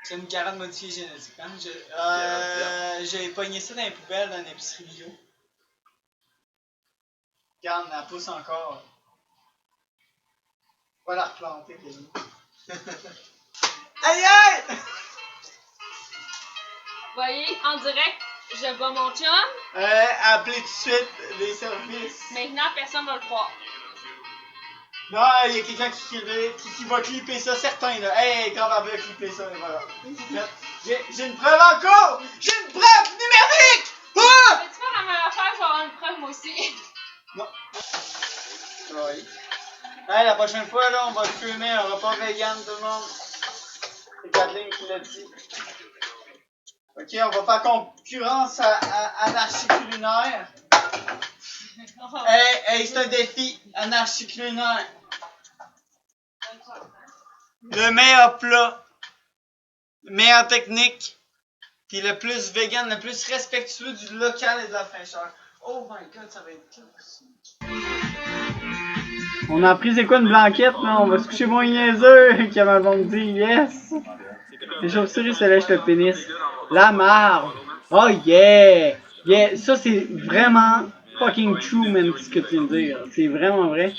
C'est une carotte modifiée génétiquement. J'ai pogné ça dans les poubelles dans l'épicerie bio. Regarde, elle pousse encore. Va la replanter, Kenny. Aïe aïe! Voyez, en direct, je bats mon chum. Appelez tout de suite les services. Maintenant, personne va le croire. Non, il y a quelqu'un qui va clipper ça, certain là. Hey, grand barbe va clipper ça, et voilà. J'ai une preuve encore! J'ai une preuve numérique! Ah! Peux-tu faire la même affaire, je vais avoir une preuve moi aussi. Non. Oui. Hey, la prochaine fois, là, on va fumer un repas vegan, tout le monde. C'est Kathleen qui l'a dit. Ok, on va faire concurrence à Anarchie culinaire. Hey, c'est un défi, Anarchie culinaire. Le meilleur plat, meilleure technique, puis le plus vegan, le plus respectueux du local et de la fraîcheur. Oh my god, ça va être cool aussi. On a pris c'est quoi une blanquette là, on va se coucher moins niaiseux, comme vont me dire, yes! Les chauves-souris se lèchent le pénis. La marde! Oh yeah! Yeah, ça c'est vraiment fucking true, man, ce que tu viens de dire. C'est vraiment vrai.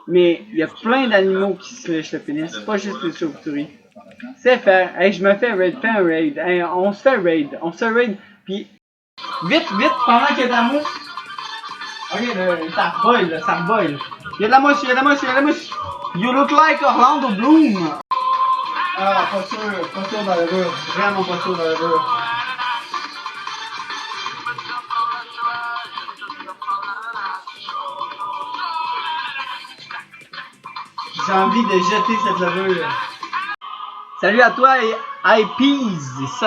Mais il y a plein d'animaux qui se lèchent le pénis, c'est pas juste les chauves-souris. C'est faire. Hey, je me fais raid, fais un raid. Hey, on se fait raid. Puis, vite, pendant qu'il y a de la mousse. Ok, ça reboil. Il y a de la mousse. You look like Orlando Bloom. Ah, pas sûr dans le beurre. Vraiment pas sûr dans le beurre. J'ai envie de jeter cette levure. Salut à toi et IPs.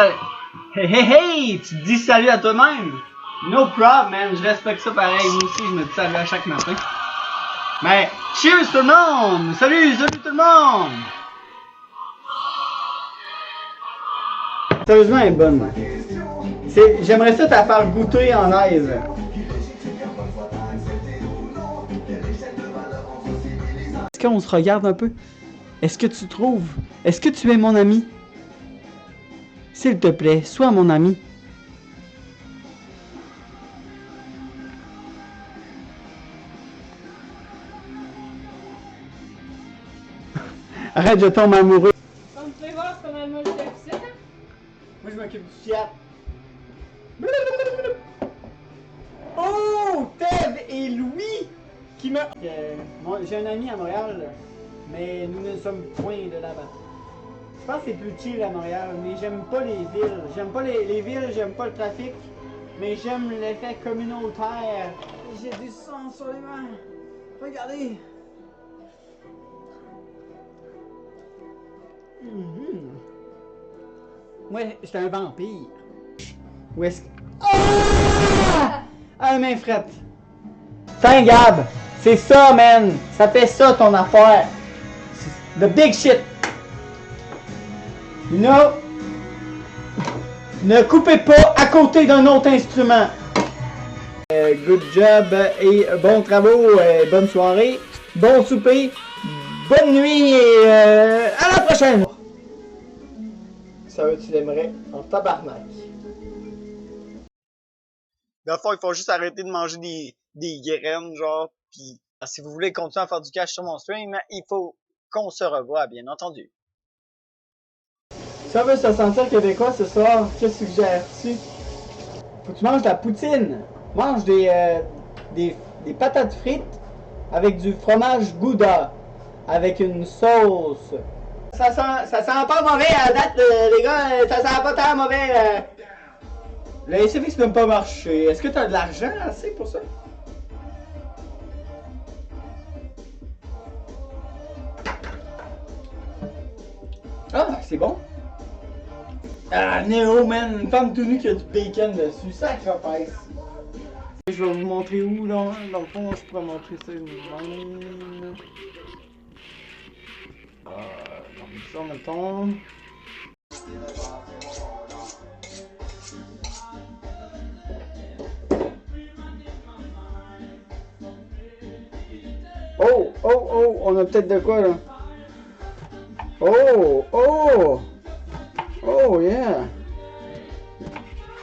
Hey, tu te dis salut à toi-même. No problem, man. Je respecte ça pareil. Moi aussi, je me dis salut à chaque matin. Mais, cheers tout le monde. Salut tout le monde. Sérieusement, elle est bonne. J'aimerais ça te la faire goûter en live. Est-ce qu'on se regarde un peu? Est-ce que tu trouves? Est-ce que tu es mon ami? S'il te plaît, sois mon ami. Arrête, je tombe amoureux. Comme tu peux voir, c'est comme elle m'a dit d'habitude. Moi, je m'occupe du fiat. Oh, Ted et Louis qui me... j'ai un ami à Montréal, mais nous ne sommes point de là-bas. Je pense que c'est plus chill à Montréal, mais j'aime pas les villes. J'aime pas les villes, j'aime pas le trafic, mais j'aime l'effet communautaire. J'ai du sang sur les mains. Regardez. Ouais, j'étais un vampire. Où est-ce que... Ah! Ah, main frette. Tiens, Gab, c'est ça, man. Ça fait ça, ton affaire. The big shit. You know? Ne coupez pas à côté d'un autre instrument. Good job et bons travaux, bonne soirée, bon souper, bonne nuit et à la prochaine! Ça veut tu l'aimerais en tabarnak. Dans le fond, il faut juste arrêter de manger des graines, genre, pis si vous voulez continuer à faire du cash sur mon stream, il faut qu'on se revoie, bien entendu. Si on veut se sentir québécois ce soir, que suggères-tu? Faut que tu manges de la poutine. Mange des patates frites avec du fromage Gouda, avec une sauce. Ça sent pas mauvais à date, les gars, ça sent pas tant mauvais. Le SFX n'a pas marché. Est-ce que tu as de l'argent assez pour ça? Ah, c'est bon. Ah, Néo, man, une femme tout nue qui a du bacon dessus, sacrifice. Je vais vous montrer où, là. Dans le fond, je pourrais montrer ça une même. Ça, mettons. Oh, oh, on a peut-être de quoi, là. Oh, oh! Oh, yeah!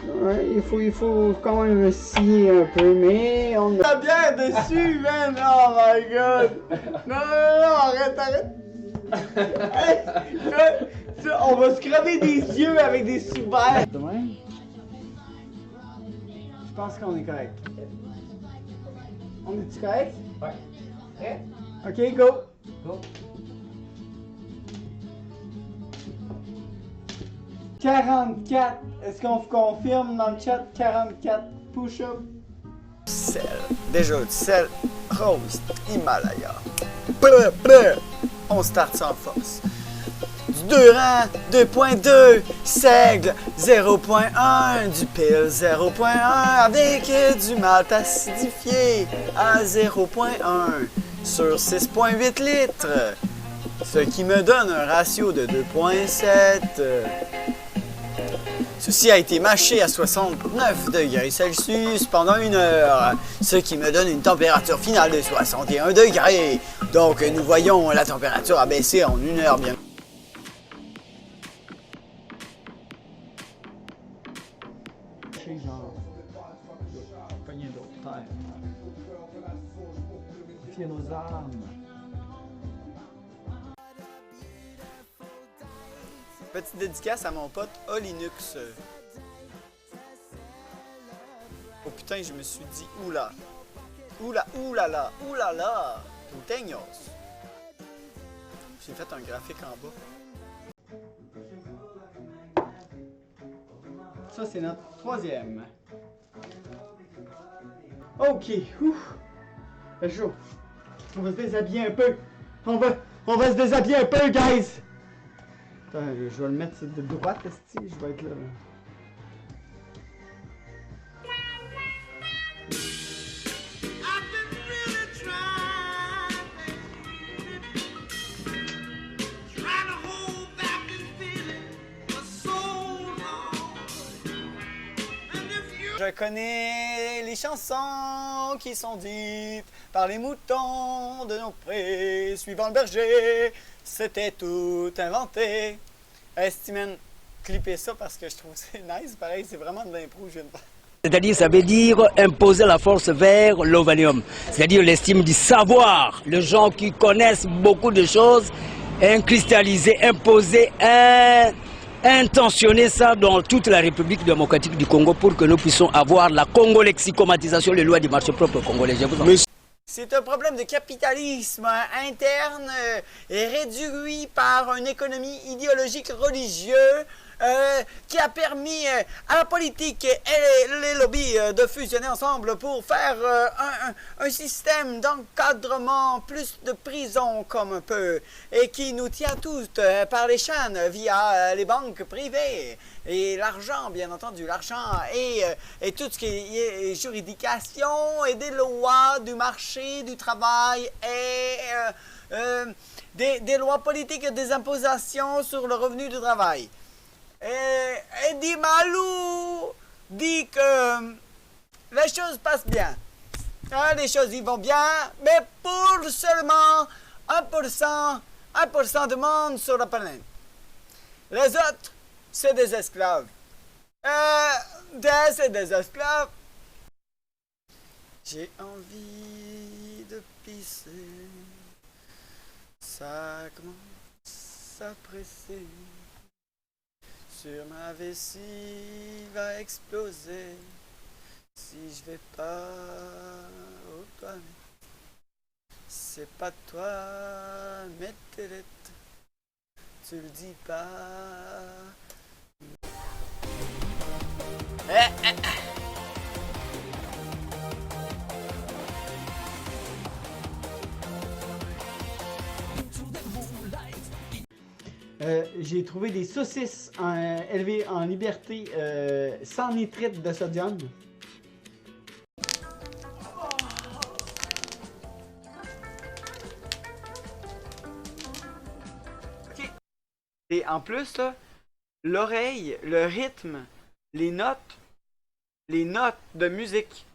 Ouais, il faut quand même scier un peu, mais on a la bière dessus, man! Oh my god! Non, non, non, non, arrête, arrête! Hey, on va se crever des yeux avec des sous-verres! Demain? Je pense qu'on est correct. On est-tu correct? Ouais. Prêt? Ok, go! Go. 44! Est-ce qu'on confirme dans le chat 44 push-up? Sel. Déjà du sel. Rose. Himalaya. Bleu, bleu. On start sans force. Du 2 rang 2.2. Seigle 0.1. Du pile 0.1. Avec du malt acidifié à 0.1. Sur 6.8 litres. Ce qui me donne un ratio de 2.7. Ceci a été mâché à 69 degrés Celsius pendant 1 heure, ce qui me donne une température finale de 61 degrés. Donc nous voyons la température a baissé en 1 heure bien. Genre, pogner d'autres terres. Fier nos armes. Petite dédicace à mon pote Olinux. Oh putain, je me suis dit oula. Oula, oulala, oulala. Puteños. J'ai fait un graphique en bas. Ça, c'est notre troisième. Ok, ouf. Fait chaud. On va se déshabiller un peu. On va se déshabiller un peu, guys. Attends, je vais le mettre de droite, esti, je vais être là. Je connais les chansons qui sont dites par les moutons de nos prés, suivant le berger, c'était tout inventé. Estimen, clippez ça parce que je trouve que c'est nice, pareil, c'est vraiment de l'impro que je viens de faire. C'est-à-dire, ça veut dire imposer la force vers l'ovanium, c'est-à-dire l'estime du savoir. Les gens qui connaissent beaucoup de choses, cristalliser, imposer, intentionner ça dans toute la République démocratique du Congo pour que nous puissions avoir la congolexicomatisation, les lois du marché propre congolais. C'est un problème de capitalisme interne et réduit par une économie idéologique religieuse qui a permis à la politique et les lobbies de fusionner ensemble pour faire un système d'encadrement, plus de prison comme un peu, et qui nous tient tous par les chaînes via les banques privées. Et l'argent, bien entendu, l'argent et tout ce qui est juridication et des lois du marché, du travail et des lois politiques et des impositions sur le revenu du travail. Et Di Malou dit que les choses passent bien. Hein, les choses y vont bien, mais pour seulement 1% de monde sur la planète. Les autres, c'est des esclaves. C'est des esclaves. J'ai envie de pisser. Ça commence à presser. Sur ma vessie va exploser. Si je vais pas aux toilettes. C'est pas toi, mes têtes. Tu le dis pas. J'ai trouvé des saucisses élevées en liberté sans nitrite de sodium. Ok. Et en plus, là, l'oreille, le rythme, les notes de musique,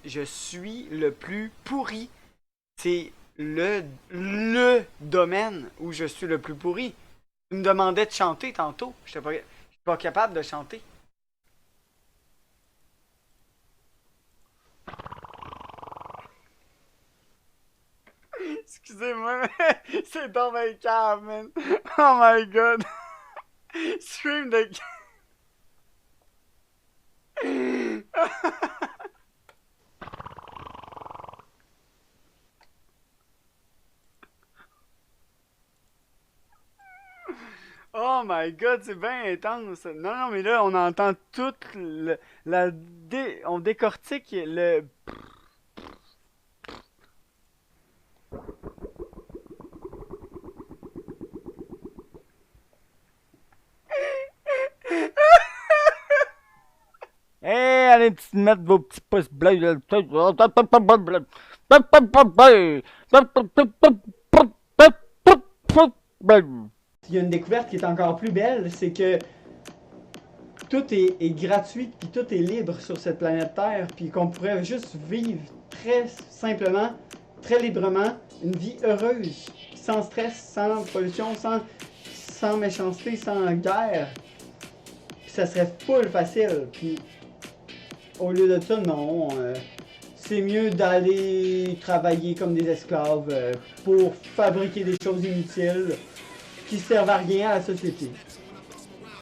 je suis le plus pourri. C'est le domaine où je suis le plus pourri. Tu me demandais de chanter tantôt. Je suis pas capable de chanter. Excusez-moi, mais c'est dans mes cave, man. Oh my god. Stream de... Oh my god, c'est bien intense. Non, non, mais là, on entend toute on décortique le... Hey, allez mettre vos petits pouces bleus. Il y a une découverte qui est encore plus belle, c'est que tout est gratuit puis tout est libre sur cette planète Terre, puis qu'on pourrait juste vivre très simplement, très librement, une vie heureuse, sans stress, sans pollution, sans méchanceté, sans guerre. Puis ça serait full facile. Puis au lieu de ça, non. C'est mieux d'aller travailler comme des esclaves pour fabriquer des choses inutiles qui servent à rien à la société.